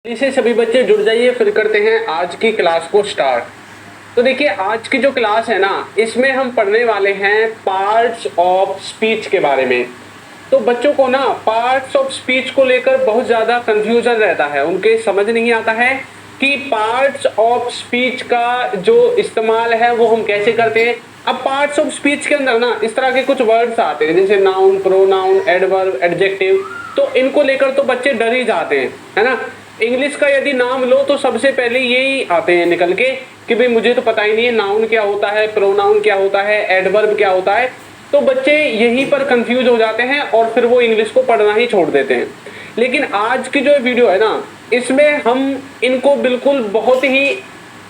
इसे सभी बच्चे जुड़ जाइए, फिर करते हैं आज की क्लास को स्टार्ट। तो देखिए, आज की जो क्लास है ना, इसमें हम पढ़ने वाले हैं पार्ट्स ऑफ स्पीच के बारे में। तो बच्चों को ना पार्ट्स ऑफ स्पीच को लेकर बहुत ज़्यादा कंफ्यूजन रहता है, उनके समझ नहीं आता है कि पार्ट्स ऑफ स्पीच का जो इस्तेमाल है वो हम कैसे करते हैं। अब पार्ट्स ऑफ स्पीच के अंदर ना इस तरह के कुछ वर्ड्स आते हैं जैसे नाउन, प्रोनाउन, एडवर्ब, एडजेक्टिव। तो इनको लेकर तो बच्चे डर ही जाते हैं, है ना। इंग्लिश का यदि नाम लो तो सबसे पहले यही आते हैं निकल के कि भाई मुझे तो पता ही नहीं है नाउन क्या होता है, प्रोनाउन क्या होता है, एडवर्ब क्या होता है। तो बच्चे यहीं पर कंफ्यूज हो जाते हैं और फिर वो इंग्लिश को पढ़ना ही छोड़ देते हैं। लेकिन आज की जो वीडियो है ना, इसमें हम इनको बिल्कुल बहुत ही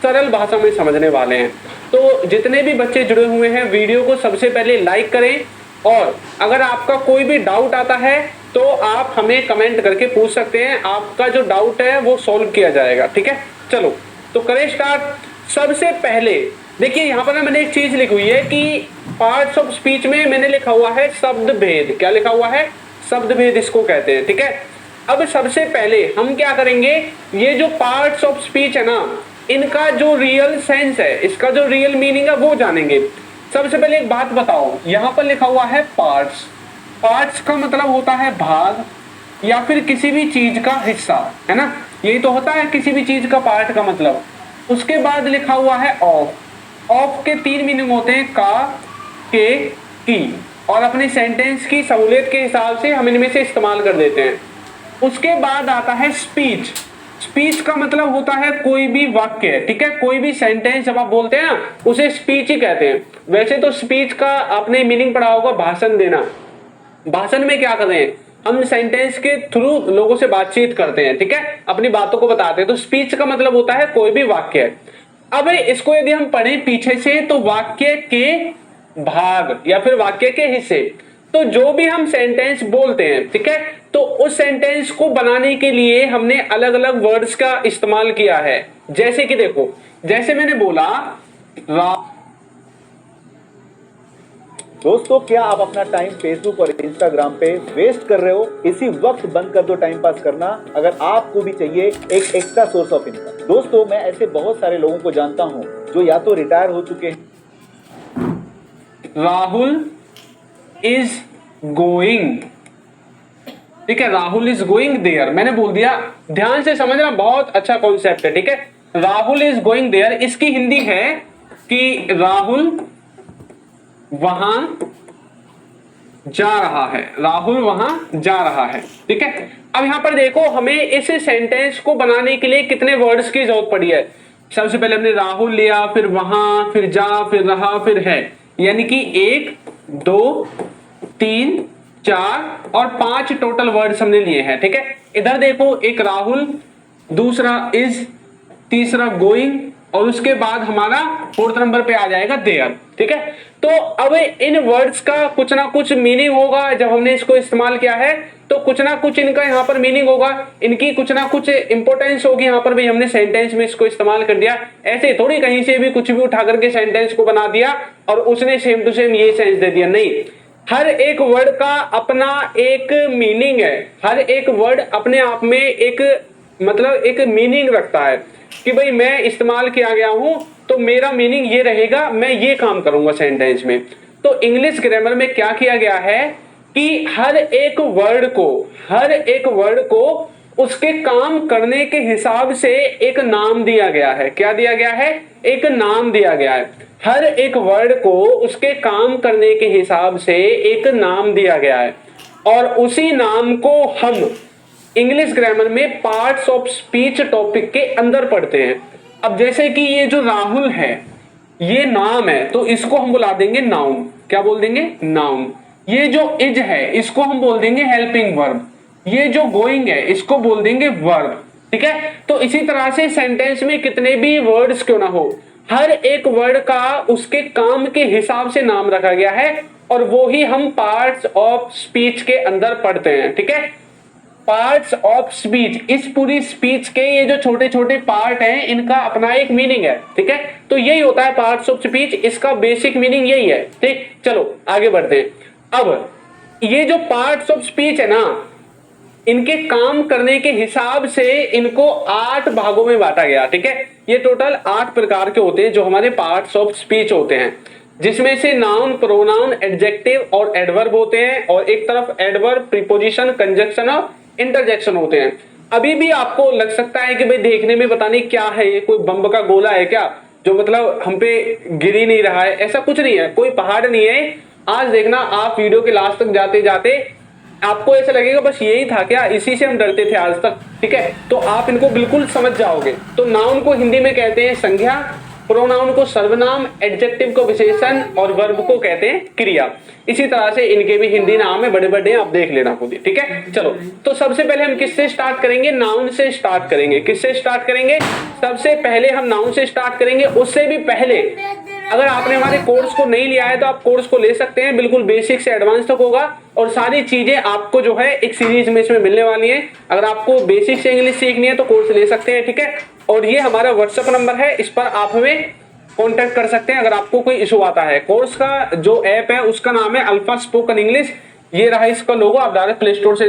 सरल भाषा में समझने वाले हैं। तो जितने भी बच्चे जुड़े हुए हैं, वीडियो को सबसे पहले लाइक करें और अगर आपका कोई भी डाउट आता है तो आप हमें कमेंट करके पूछ सकते हैं। आपका जो डाउट है वो सॉल्व किया जाएगा, ठीक है। चलो तो करें स्टार्ट। सबसे पहले देखिए, यहाँ पर मैंने एक चीज लिखी हुई है कि पार्ट्स ऑफ स्पीच में मैंने लिखा हुआ है शब्द भेद। क्या लिखा हुआ है? शब्द भेद इसको कहते हैं, ठीक है। अब सबसे पहले हम क्या करेंगे, ये जो पार्ट्स ऑफ स्पीच है ना, इनका जो रियल सेंस है, इसका जो रियल मीनिंग है वो जानेंगे। सबसे पहले एक बात बताओ, यहाँ पर लिखा हुआ है पार्ट्स। पार्ट्स का मतलब होता है भाग या फिर किसी भी चीज का हिस्सा, है ना। यही तो होता है किसी भी चीज का पार्ट का मतलब। उसके बाद लिखा हुआ है ऑफ। ऑफ के तीन मीनिंग होते हैं, का, के, की, और अपने सेंटेंस की सहूलियत के हिसाब से हम इनमें से इस्तेमाल कर देते हैं। उसके बाद आता है स्पीच। स्पीच का मतलब होता है कोई भी वाक्य, ठीक है। कोई भी सेंटेंस जब आप बोलते हैं ना, उसे स्पीच ही कहते हैं। वैसे तो स्पीच का आपने मीनिंग पढ़ा होगा भाषण देना। भाषण में क्या करते हैं, हम सेंटेंस के थ्रू लोगों से बातचीत करते हैं, ठीक है, अपनी बातों को बताते हैं। तो स्पीच का मतलब होता है कोई भी वाक्य। अब इसको यदि हम पढ़ें पीछे से तो वाक्य के भाग या फिर वाक्य के हिस्से। तो जो भी हम सेंटेंस बोलते हैं, ठीक है, तो उस सेंटेंस को बनाने के लिए हमने अलग अलग वर्ड्स का इस्तेमाल किया है। जैसे कि देखो, जैसे मैंने बोला दोस्तों, क्या आप अपना टाइम फेसबुक और इंस्टाग्राम पे वेस्ट कर रहे हो? इसी वक्त बंद कर दो टाइम पास करना, अगर आपको भी चाहिए एक एक्स्ट्रा सोर्स ऑफ इनकम। दोस्तों, मैं ऐसे बहुत सारे लोगों को जानता हूं जो या तो रिटायर हो चुके हैं। राहुल इज गोइंग, ठीक है, राहुल इज गोइंग देयर। मैंने बोल दिया, ध्यान से समझना, बहुत अच्छा कॉन्सेप्ट है, ठीक है। राहुल इज गोइंग देयर, इसकी हिंदी है कि राहुल वहां जा रहा है। राहुल वहां जा रहा है, ठीक है। अब यहां पर देखो, हमें इस सेंटेंस को बनाने के लिए कितने वर्ड्स की जरूरत पड़ी है। सबसे पहले हमने राहुल लिया, फिर वहां, फिर जा, फिर रहा, फिर है, यानी कि 1 2 3 4 और 5 टोटल वर्ड्स हमने लिए हैं, ठीक है। इधर देखो, एक राहुल, दूसरा इज, तीसरा गोइंग, और उसके बाद हमारा 4th नंबर पे आ जाएगा देयर, ठीक है। तो अब इन वर्ड्स का कुछ ना कुछ मीनिंग होगा। जब हमने इसको इस्तेमाल किया है तो कुछ ना कुछ इनका यहाँ पर मीनिंग होगा, इनकी कुछ ना कुछ इंपॉर्टेंस होगी। यहाँ पर भी हमने सेंटेंस में इसको इस्तेमाल कर दिया। ऐसे थोड़ी कहीं से भी कुछ भी उठा करके सेंटेंस को बना दिया और उसने सेम टू सेम ये सेंस दे दिया, नहीं। हर एक वर्ड का अपना एक मीनिंग है। हर एक वर्ड अपने आप में एक मतलब एक मीनिंग रखता है कि भाई मैं इस्तेमाल किया गया हूं तो मेरा मीनिंग ये रहेगा, मैं ये काम करूंगा सेंटेंस में। तो इंग्लिश ग्रामर में क्या किया गया है कि हर एक वर्ड को उसके काम करने के हिसाब से एक नाम दिया गया है। क्या दिया गया है? एक नाम दिया गया है। हर एक वर्ड को उसके काम करने के हिसाब से एक नाम दिया गया है और उसी नाम को हम इंग्लिश ग्रामर में पार्ट्स ऑफ स्पीच टॉपिक के अंदर पढ़ते हैं। अब जैसे कि ये जो राहुल है, ये नाम है, तो इसको हम बुला देंगे नाउन। क्या बोल देंगे? नाउन। ये जो इज है, इसको हम बोल देंगे हेल्पिंग वर्ब। ये जो गोइंग है, इसको बोल देंगे वर्ब, ठीक है। तो इसी तरह से सेंटेंस में कितने भी वर्ड्स क्यों ना हो, हर एक वर्ड का उसके काम के हिसाब से नाम रखा गया है और वो ही हम पार्ट्स ऑफ स्पीच के अंदर पढ़ते हैं, ठीक है। पार्ट्स ऑफ स्पीच, इस पूरी स्पीच के ये जो छोटे छोटे पार्ट हैं, इनका अपना एक मीनिंग है, ठीक है। तो यही होता है पार्ट्स ऑफ स्पीच, इसका बेसिक मीनिंग यही है, ठीक। चलो आगे बढ़ते हैं। अब ये जो पार्ट्स ऑफ स्पीच है ना, इनके काम करने के हिसाब से इनको 8 भागों में बांटा गया। ठीक है, ये टोटल 8 प्रकार के होते हैं जो हमारे पार्ट्स ऑफ स्पीच होते हैं, जिसमें से नाउन, प्रोनाउन, एडजेक्टिव और एडवर्ब होते हैं, और एक तरफ एडवर्ब, प्रीपोजिशन, कंजक्शन और इंटरजेक्शन होते हैं। अभी भी आपको लग सकता है कि भाई देखने में पता नहीं क्या है, ये कोई बम का गोला है क्या जो मतलब हम पे गिर ही नहीं रहा है। ऐसा कुछ नहीं है, कोई पहाड़ नहीं है। आज देखना आप वीडियो के लास्ट तक जाते जाते आपको ऐसा लगेगा बस यही था क्या, इसी से हम डरते थे आज तक। ठीक है, तो आप इनको बिल्कुल समझ जाओगे। तो नाउन को हिंदी में कहते हैं संज्ञा, प्रोनाउन को सर्वनाम, एडजेक्टिव को विशेषण और वर्ब को कहते हैं क्रिया। इसी तरह से इनके भी हिंदी नाम है, बड़े बड़े, आप देख लेना खुद ही। ठीक है, चलो तो सबसे पहले हम किससे स्टार्ट करेंगे? नाउन से स्टार्ट करेंगे। किससे स्टार्ट करेंगे? सबसे पहले हम नाउन से स्टार्ट करेंगे। उससे भी पहले अगर आपने हमारे कोर्स को नहीं लिया है तो आप कोर्स को ले सकते हैं, बिल्कुल बेसिक से एडवांस तक होगा, और सारी चीजें आपको जो है एक सीरीज में इसमें मिलने वाली है। अगर आपको बेसिक से इंग्लिश सीखनी है तो कोर्स ले सकते हैं। ठीक है, और ये हमारा व्हाट्सएप नंबर है, इस पर आप हमें कांटेक्ट कर सकते हैं अगर आपको कोई इशू आता है। कोर्स का जो ऐप है उसका नाम है अल्फा स्पोकन इंग्लिश। ये रहा इसका लोगो, आप डायरेक्ट प्ले स्टोर से